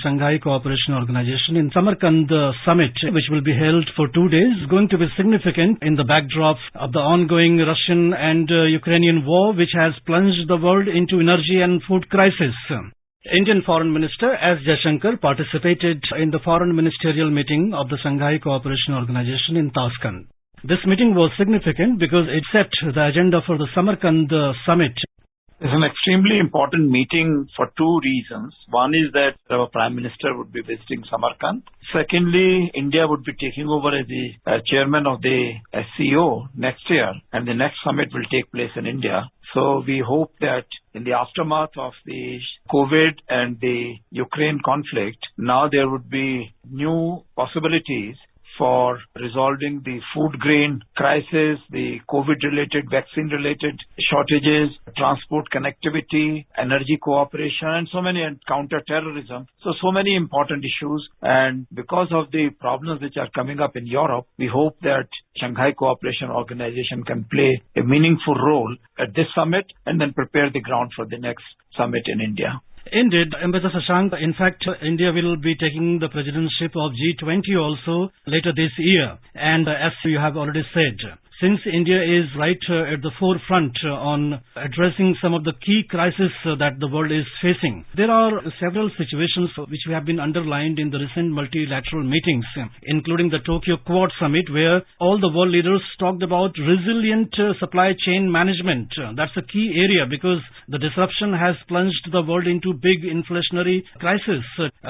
Shanghai Cooperation Organization in Samarkand summit, which will be held for 2 days, is going to be significant in the backdrop of the ongoing Russian and Ukrainian war, which has plunged the world into energy and food crisis. Indian Foreign Minister S. Jaishankar participated in the foreign ministerial meeting of the Shanghai Cooperation Organization in Tashkent. This meeting was significant because it set the agenda for the Samarkand summit. It's an extremely important meeting for two reasons. One is that our Prime Minister would be visiting Samarkand. Secondly, India would be taking over as the chairman of the SCO next year, and the next summit will take place in India. So we hope that in the aftermath of the COVID and the Ukraine conflict, now there would be new possibilities for resolving the food grain crisis, the COVID-related, vaccine-related shortages, transport connectivity, energy cooperation, and so many, and counter-terrorism. So many important issues. And because of the problems which are coming up in Europe, we hope that Shanghai Cooperation Organization can play a meaningful role at this summit and then prepare the ground for the next summit in India. Indeed, Ambassador Shashank, in fact, India will be taking the presidency of G20 also later this year. And as you have already said, since India is right at the forefront on addressing some of the key crises that the world is facing, there are several situations which have been underlined in the recent multilateral meetings, including the Tokyo Quad Summit, where all the world leaders talked about resilient supply chain management. That's a key area because the disruption has plunged the world into big inflationary crisis,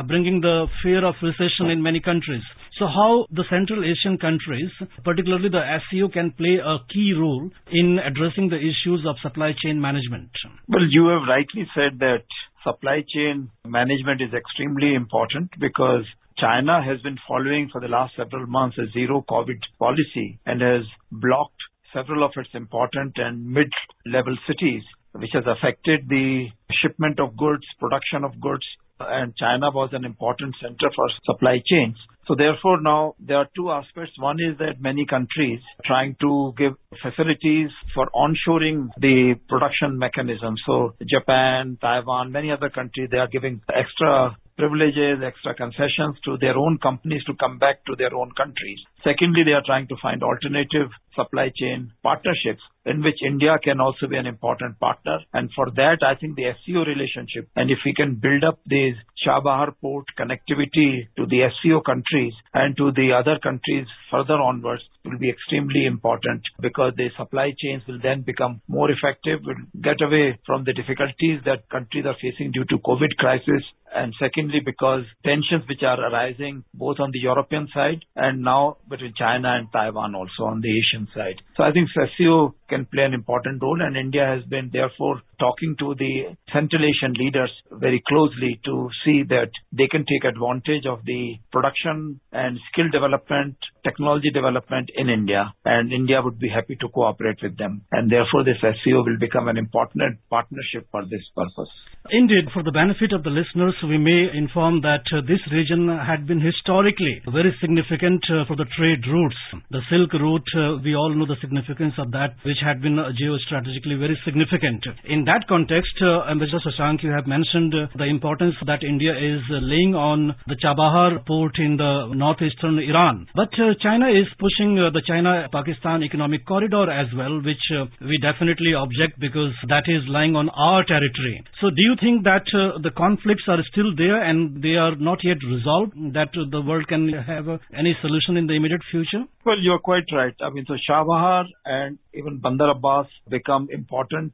bringing the fear of recession in many countries. So how the Central Asian countries, particularly the SCO, can play a key role in addressing the issues of supply chain management? Well, you have rightly said that supply chain management is extremely important because China has been following for the last several months a zero COVID policy and has blocked several of its important and mid-level cities, which has affected the shipment of goods, production of goods, and China was an important center for supply chains. So therefore now there are two aspects. One is that many countries are trying to give facilities for onshoring the production mechanism. So Japan, Taiwan, many other countries, they are giving extra privileges, extra concessions to their own companies to come back to their own countries. Secondly, they are trying to find alternative supply chain partnerships in which India can also be an important partner. And for that, I think the SCO relationship, and if we can build up this Chabahar port connectivity to the SCO countries and to the other countries further onwards, will be extremely important because the supply chains will then become more effective, will get away from the difficulties that countries are facing due to COVID crisis. And secondly, because tensions which are arising both on the European side and now between China and Taiwan also on the Asian side. So I think SCO can play an important role, and India has been therefore talking to the Central Asian leaders very closely to see that they can take advantage of the production and skill development, technology development in India, and India would be happy to cooperate with them. And therefore this SCO will become an important partnership for this purpose. Indeed, for the benefit of the listeners, we may inform that this region had been historically very significant for the trade routes. The Silk Route, we all know the significance of that, which had been geostrategically very significant. In that context, Ambassador Shashank, you have mentioned the importance that India is laying on the Chabahar port in the northeastern Iran. But China is pushing the China-Pakistan economic corridor as well, which we definitely object because that is lying on our territory. So do you think that the conflicts are still there and they are not yet resolved, that the world can have any solution in the immediate future? Well, you're quite right. I mean, so Chabahar and even Bandar Abbas become important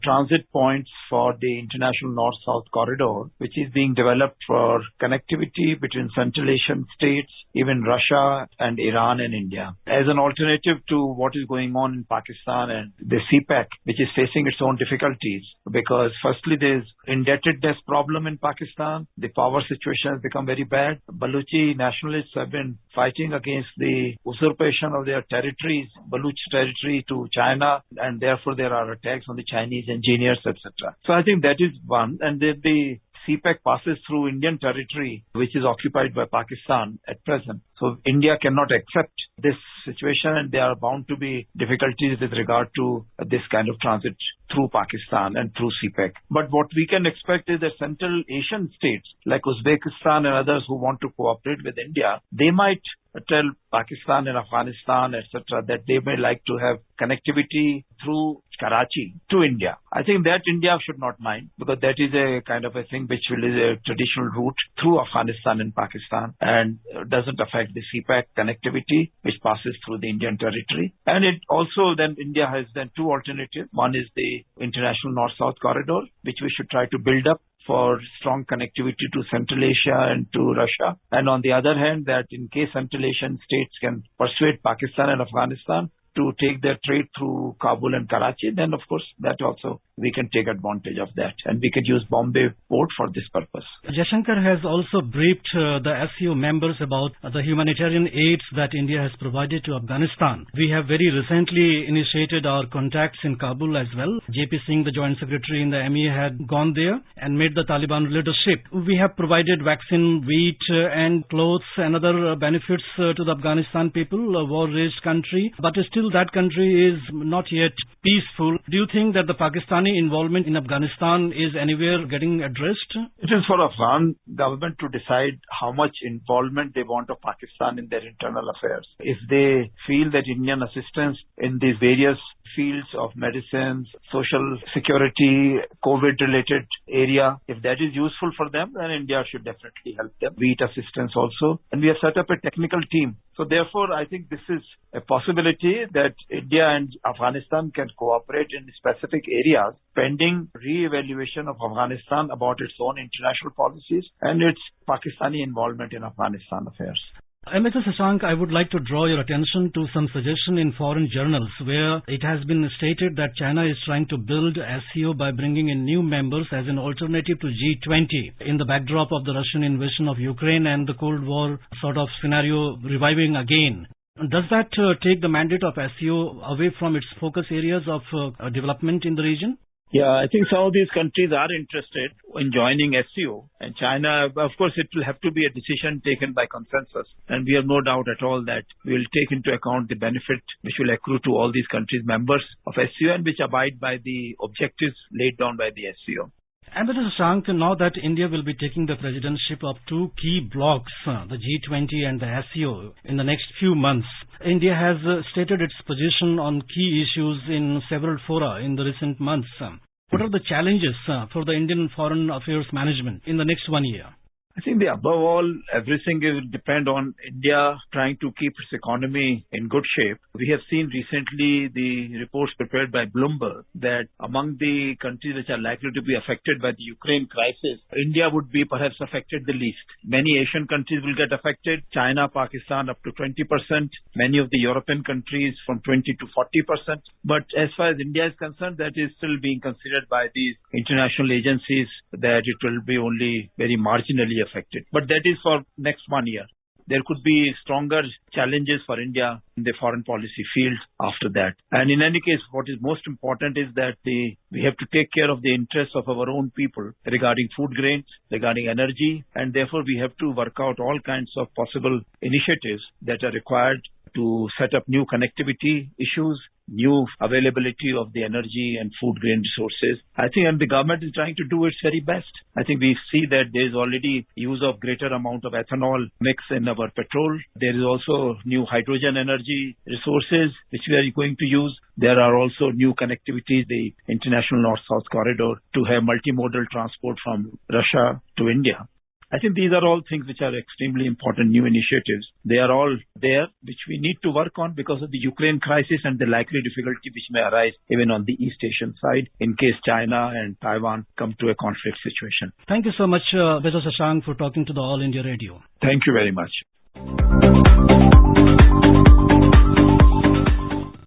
transit points for the international north-south corridor, which is being developed for connectivity between Central Asian states, even Russia and Iran and India, as an alternative to what is going on in Pakistan and the CPEC, which is facing its own difficulties. Because firstly, there's indebtedness problem in Pakistan. The power situation has become very bad. Baluchi nationalists have been fighting against the usurpation of their territories, Baluch territory, to China, and therefore there are attacks on the Chinese engineers, etc. So I think that is one. And then the CPEC passes through Indian territory, which is occupied by Pakistan at present. So India cannot accept this situation, and there are bound to be difficulties with regard to this kind of transit through Pakistan and through CPEC. But what we can expect is that Central Asian states like Uzbekistan and others who want to cooperate with India, they might tell Pakistan and Afghanistan, etc., that they may like to have connectivity through Karachi to India. I think that India should not mind, because that is a kind of a thing which will is a traditional route through Afghanistan and Pakistan and doesn't affect the CPEC connectivity which passes through the Indian territory. And it also then India has then two alternatives. One is the international North-South corridor, which we should try to build up for strong connectivity to Central Asia and to Russia. And on the other hand, that in case Central Asian states can persuade Pakistan and Afghanistan to take their trade through Kabul and Karachi, then of course that also we can take advantage of that, and we can use Bombay port for this purpose. Jaishankar has also briefed the SCO members about the humanitarian aids that India has provided to Afghanistan. We have very recently initiated our contacts in Kabul as well. JP Singh, the Joint Secretary in the MEA, had gone there and met the Taliban leadership. We have provided vaccine, wheat and clothes and other benefits to the Afghanistan people, a war-raised country, but still that country is not yet peaceful. Do you think that the Pakistani involvement in Afghanistan is anywhere getting addressed? It is for Afghan government to decide how much involvement they want of Pakistan in their internal affairs. If they feel that Indian assistance in these various fields of medicines, social security, COVID-related area, if that is useful for them, then India should definitely help them. Wheat assistance also. And we have set up a technical team. So therefore, I think this is a possibility that India and Afghanistan can cooperate in specific areas pending re-evaluation of Afghanistan about its own international policies and its Pakistani involvement in Afghanistan affairs. Mr. Shashank, I would like to draw your attention to some suggestion in foreign journals where it has been stated that China is trying to build SCO by bringing in new members as an alternative to G20 in the backdrop of the Russian invasion of Ukraine and the Cold War sort of scenario reviving again. Does that take the mandate of SCO away from its focus areas of development in the region? Yeah, I think some of these countries are interested in joining SCO, and China, of course, it will have to be a decision taken by consensus, and we have no doubt at all that we will take into account the benefit which will accrue to all these countries members of SCO and which abide by the objectives laid down by the SCO. And Mr. Shashank, now that India will be taking the presidency of two key blocs, the G20 and the SCO, in the next few months, India has stated its position on key issues in several fora in the recent months. What are the challenges for the Indian foreign affairs management in the next 1 year? I think above all, everything will depend on India trying to keep its economy in good shape. We have seen recently the reports prepared by Bloomberg that among the countries which are likely to be affected by the Ukraine crisis, India would be perhaps affected the least. Many Asian countries will get affected, China, Pakistan up to 20%, many of the European countries from 20 to 40%. But as far as India is concerned, that is still being considered by these international agencies that it will be only very marginally affected. But that is for next 1 year. There could be stronger challenges for India in the foreign policy field after that. And in any case, what is most important is that we have to take care of the interests of our own people regarding food grains, regarding energy, and therefore we have to work out all kinds of possible initiatives that are required to set up new connectivity issues, new availability of the energy and food grain resources. I think and the government is trying to do its very best. I think we see that there is already use of greater amount of ethanol mix in our petrol. There is also new hydrogen energy resources which we are going to use. There are also new connectivities, the international North-South corridor to have multimodal transport from Russia to India. I think these are all things which are extremely important new initiatives. They are all there, which we need to work on because of the Ukraine crisis and the likely difficulty which may arise even on the East Asian side in case China and Taiwan come to a conflict situation. Thank you so much, Mr. Shashank, for talking to the All India Radio. Thank you very much.